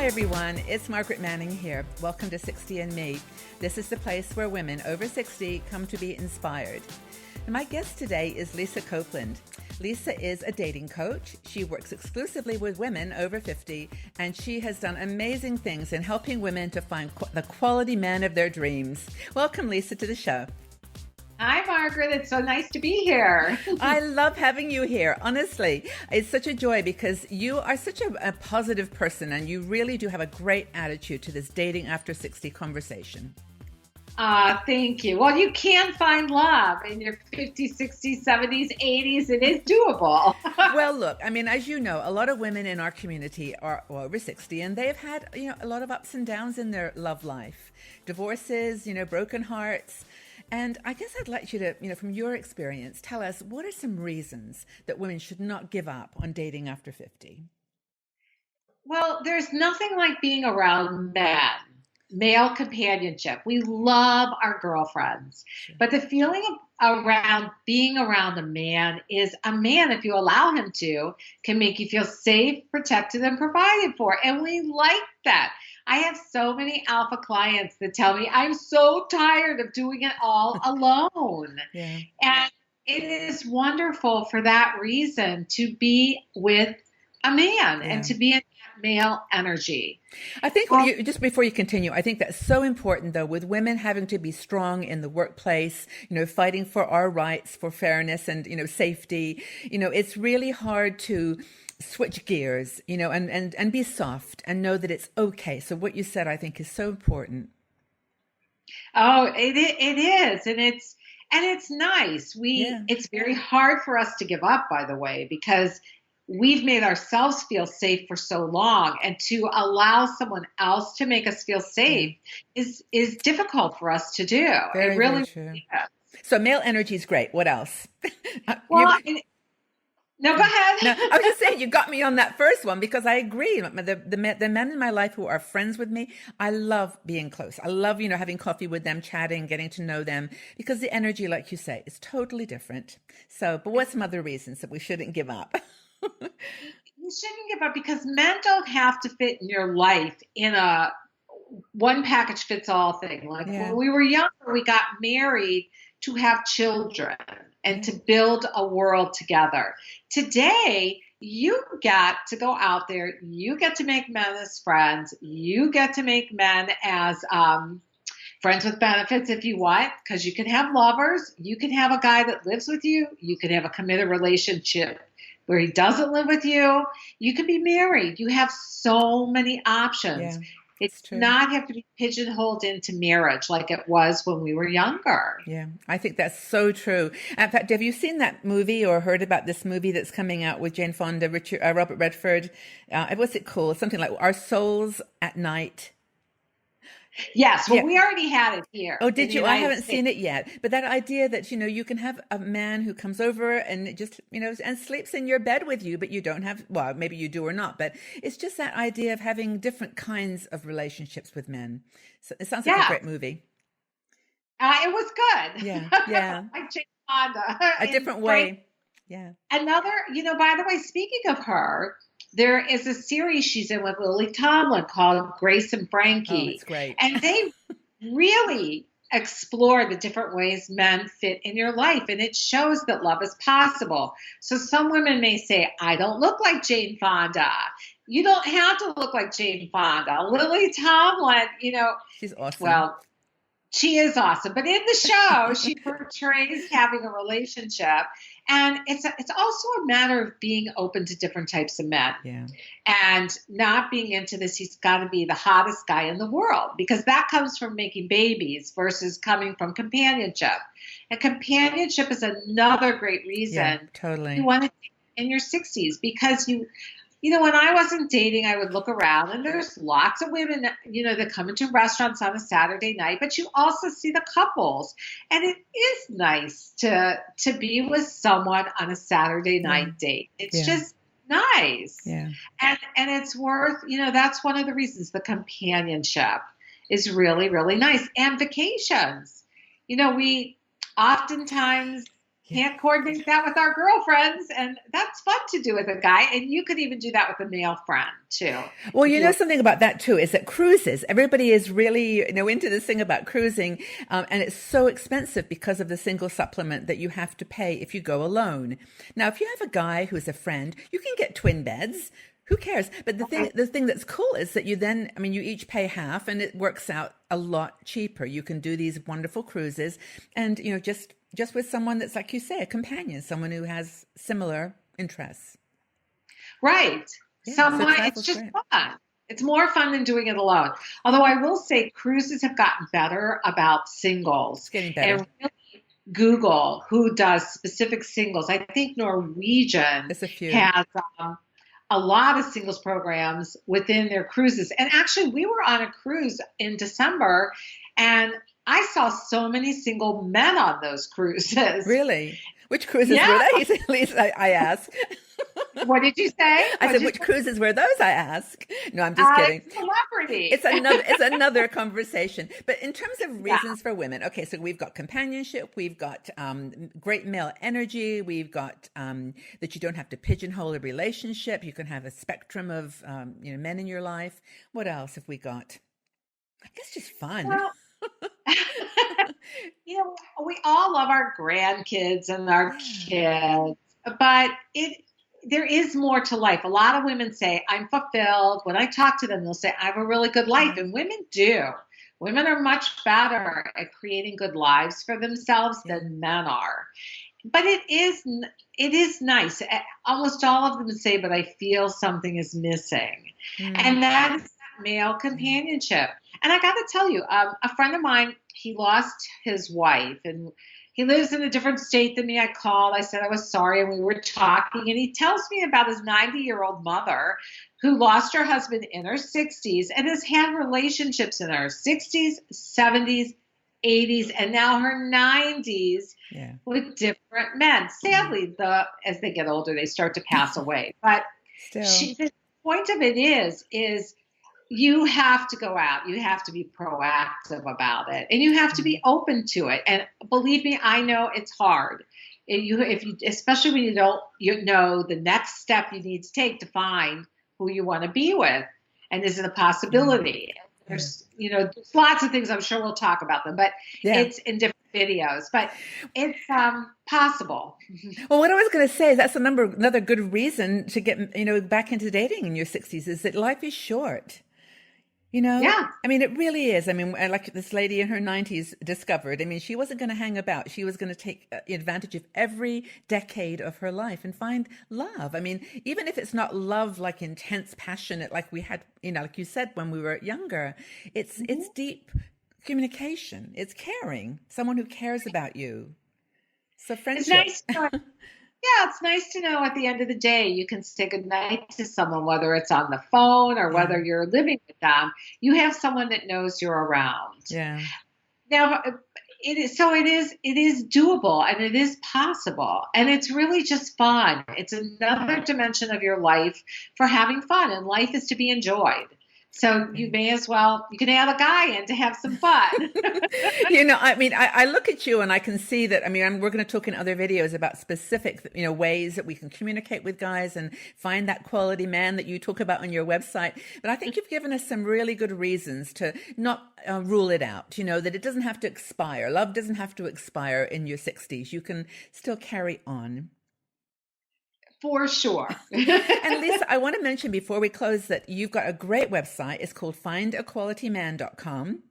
everyone, it's Margaret Manning here. Welcome to 60 and Me. This is the place where women over 60 come to be inspired. And my guest today is Lisa Copeland. Lisa is a dating coach. She works exclusively with women over 50, and she has done amazing things in helping women to find the quality man of their dreams. Welcome, Lisa, to the show. Hi, Margaret. It's so nice to be here. I love having you here. Honestly, it's such a joy because you are such a positive person, and you really do have a great attitude to this dating after 60 conversation. Thank you. Well, you can find love in your 50s, 60s, 70s, 80s. It is doable. Well, look, I mean, as you know, a lot of women in our community are over 60, and they've had, a lot of ups and downs in their love life. Divorces, broken hearts. And I guess I'd like you to, from your experience, tell us what are some reasons that women should not give up on dating after 50? Well, there's nothing like being around men, male companionship. We love our girlfriends, but the feeling around being around a man is a man, if you allow him to, can make you feel safe, protected, and provided for. And we like that. I have so many alpha clients that tell me, I'm so tired of doing it all alone. Yeah. And it is wonderful for that reason to be with a man and to be in that male energy. I think just before you continue, I think that's so important, though, with women having to be strong in the workplace, fighting for our rights, for fairness and, safety. It's really hard to switch gears, and be soft and know that it's okay. So what you said, I think, is so important. Oh, it is. And it's nice. It's very hard for us to give up, by the way, because we've made ourselves feel safe for so long, and to allow someone else to make us feel safe is difficult for us to do. Very, it really very true. is. So male energy is great. What else? Well, no, go ahead. No, I was just saying, you got me on that first one because I agree. The men in my life who are friends with me, I love being close. I love, having coffee with them, chatting, getting to know them, because the energy, like you say, is totally different. So, but what's some other reasons that we shouldn't give up? You shouldn't give up because men don't have to fit in your life in a one package fits all thing. Like when we were younger, we got married to have children and to build a world together. Today, you get to go out there. You get to make men as friends. You get to make men as friends with benefits if you want, because you can have lovers. You can have a guy that lives with you. You can have a committed relationship where he doesn't live with you. You can be married. You have so many options. Yeah. It's not have to be pigeonholed into marriage like it was when we were younger. Yeah, I think that's so true. In fact, have you seen that movie or heard about this movie that's coming out with Jane Fonda, Robert Redford? What's it called? Something like Our Souls at Night. Yes, well, we already had it here. Oh, did you? I haven't seen it yet. But that idea that, you can have a man who comes over and just, and sleeps in your bed with you, but you don't have, well, maybe you do or not, but it's just that idea of having different kinds of relationships with men. So it sounds like a great movie. It was good. Yeah. Like Jane Fonda. A different way. Yeah. Another, by the way, speaking of her, there is a series she's in with Lily Tomlin called Grace and Frankie. Oh, it's great. And they really explore the different ways men fit in your life. And it shows that love is possible. So some women may say, I don't look like Jane Fonda. You don't have to look like Jane Fonda. Lily Tomlin, she's awesome. Well, she is awesome. But in the show, she portrays having a relationship. And it's also a matter of being open to different types of men. Yeah. And not being into this, he's got to be the hottest guy in the world, because that comes from making babies versus coming from companionship. And companionship is another great reason totally. You want to in your 60s, because when I wasn't dating, I would look around and there's lots of women, that come into restaurants on a Saturday night, but you also see the couples. And it is nice to be with someone on a Saturday night date. It's just nice. Yeah. And it's worth, that's one of the reasons the companionship is really, really nice. And vacations. We oftentimes can't coordinate that with our girlfriends. And that's fun to do with a guy. And you could even do that with a male friend too. Well, you know something about that too is that cruises, everybody is really, into this thing about cruising, and it's so expensive because of the single supplement that you have to pay if you go alone. Now, if you have a guy who's a friend, you can get twin beds. Who cares? But the thing that's cool is that you then, you each pay half, and it works out a lot cheaper. You can do these wonderful cruises, and just with someone that's, like you say, a companion, someone who has similar interests. Right. Yeah, It's just fun. It's more fun than doing it alone. Although I will say cruises have gotten better about singles. It's getting better. And really Google who does specific singles. I think Norwegian has a lot of singles programs within their cruises. And actually, we were on a cruise in December, and I saw so many single men on those cruises. Really? Which cruises were they? At least I ask. What did you say? I said, which cruises were those? I ask. No, I'm just kidding. Celebrity. It's another conversation. But in terms of reasons for women, okay, so we've got companionship, we've got great male energy, we've got that you don't have to pigeonhole a relationship. You can have a spectrum of men in your life. What else have we got? I guess just fun. Well, we all love our grandkids and our kids, but there is more to life. A lot of women say, I'm fulfilled. When I talk to them, they'll say, I have a really good life. And women do. Women are much better at creating good lives for themselves than men are. But it is nice. Almost all of them say, but I feel something is missing. And that is that male companionship. And I got to tell you, a friend of mine, he lost his wife, and he lives in a different state than me. I called. I said I was sorry, and we were talking. And he tells me about his 90-year-old mother who lost her husband in her 60s and has had relationships in her 60s, 70s, 80s, and now her 90s with different men. Sadly, as they get older, they start to pass away. But the point of it is you have to go out. You have to be proactive about it, and you have to be open to it. And believe me, I know it's hard. Especially when you know the next step you need to take to find who you want to be with, and is it a possibility? There's lots of things. I'm sure we'll talk about them, but it's in different videos. But it's possible. Well, what I was going to say is that's another good reason to get back into dating in your 60s is that life is short. Yeah. It really is. Like this lady in her 90s discovered, she wasn't going to hang about. She was going to take advantage of every decade of her life and find love. Even if it's not love, like intense, passionate, like we had, like you said, when we were younger, it's deep communication. It's caring, someone who cares about you. So friendship. It's nice. It's nice to know at the end of the day you can say goodnight to someone, whether it's on the phone or whether you're living with them. You have someone that knows you're around. Yeah. Now, it is doable, and it is possible, and it's really just fun. It's another dimension of your life for having fun, and life is to be enjoyed. So you may as well, you can add a guy in to have some fun. I look at you and I can see that, we're going to talk in other videos about specific, ways that we can communicate with guys and find that quality man that you talk about on your website. But I think you've given us some really good reasons to not rule it out, that it doesn't have to expire. Love doesn't have to expire in your 60s. You can still carry on. For sure. And Lisa, I want to mention before we close that you've got a great website. It's called findaqualityman.com.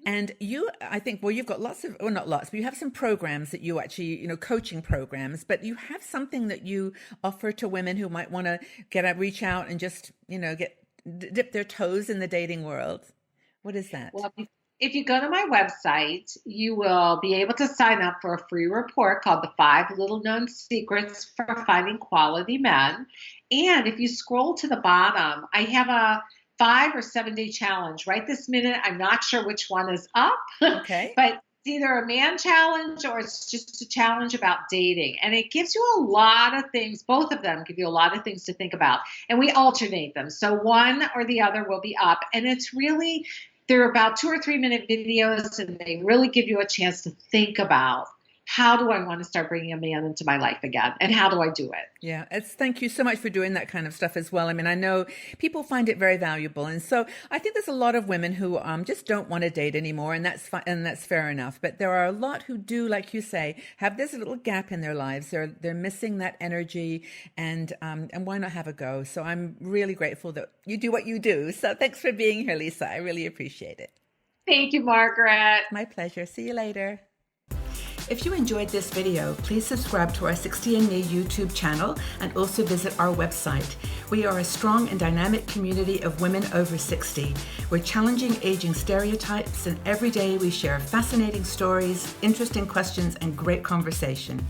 And you've got lots of, well, not lots, but you have some programs that you actually, coaching programs, but you have something that you offer to women who might want to reach out and just, dip their toes in the dating world. What is that? Well, if you go to my website, you will be able to sign up for a free report called The 5 Little Known Secrets for Finding Quality Men. And if you scroll to the bottom, I have a 5 or 7 day challenge. Right this minute, I'm not sure which one is up. Okay. But it's either a man challenge or it's just a challenge about dating. And it gives you a lot of things. Both of them give you a lot of things to think about. And we alternate them. So one or the other will be up. And it's really... they're about 2 or 3 minute videos, and they really give you a chance to think about how do I want to start bringing a man into my life again? And how do I do it? Yeah, thank you so much for doing that kind of stuff as well. I mean, I know people find it very valuable. And so I think there's a lot of women who just don't want to date anymore, and that's fine, and that's fair enough. But there are a lot who do, like you say, have this little gap in their lives. They're missing that energy, and why not have a go? So I'm really grateful that you do what you do. So thanks for being here, Lisa. I really appreciate it. Thank you, Margaret. My pleasure. See you later. If you enjoyed this video, please subscribe to our 60andMe YouTube channel and also visit our website. We are a strong and dynamic community of women over 60. We're challenging aging stereotypes, and every day we share fascinating stories, interesting questions, and great conversation.